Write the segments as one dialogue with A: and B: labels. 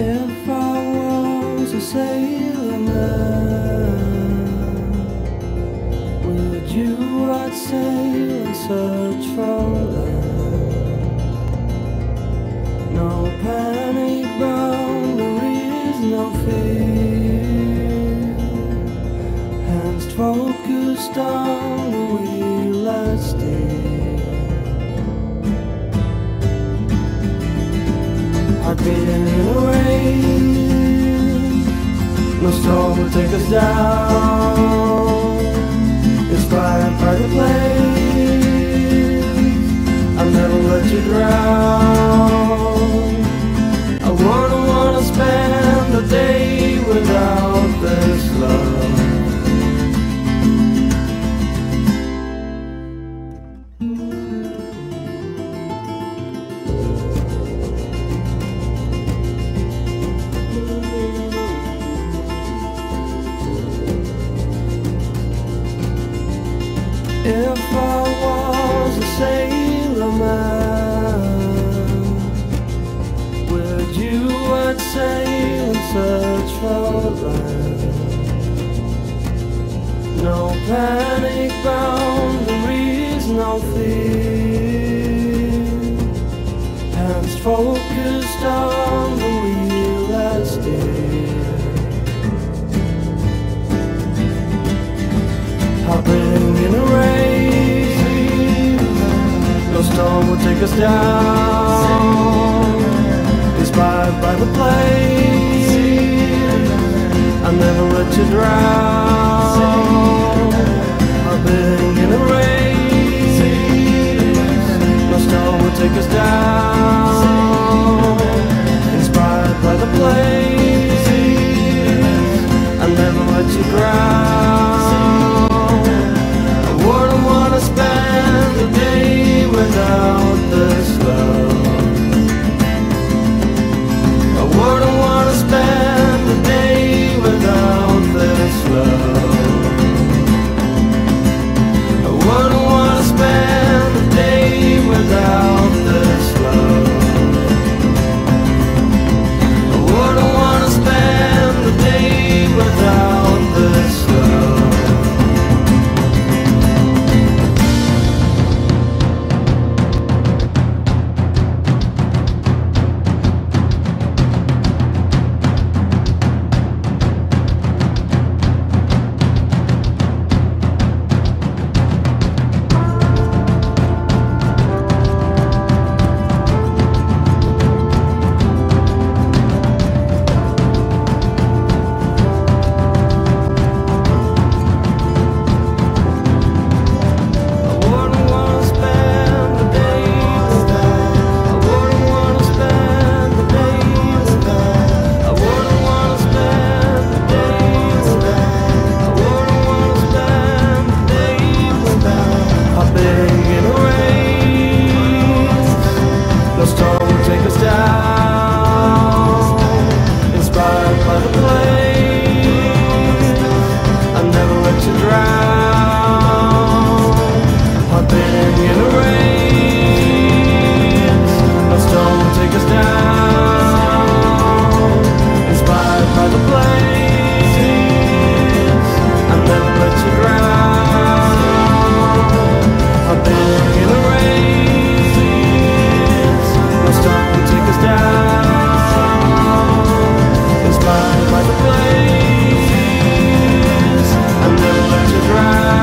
A: If I was a sailor man, would you I'd sail and search for land? No panic boundaries, no fear. Hands focused on the wheel I steer. I've been in a rain, no storm will take us down. Inspired by the place, I'll never let you drown. I wanna spend a day without this love. If I was a sailor man, with you I'd sail and search for land. No panic boundaries, no fear. Hands focused on the wheel I steer. Hopping in a rain, no storm will take us down. Inspired by the place, I'll never let you drown. Hopping in a rain, no storm will take us down. Inspired by the place, I'll never let you drown. Spend the day without this love. I wouldn't wanna spend the day without this love. I wouldn't wanna spend the day without this love. I wouldn't wanna spend the day without this love. No storm will take us down. Inspired by the place, I'll never let you drown. Hopping in a rain, no storm will take us down. Inspired by the place, I'll never let you drown. Hopping in a rain, no storm will take us down. Inspired by the place, I'll never let you drown.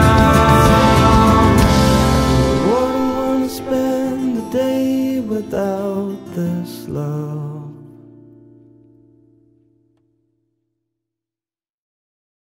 A: I wouldn't wanna spend the day without this love.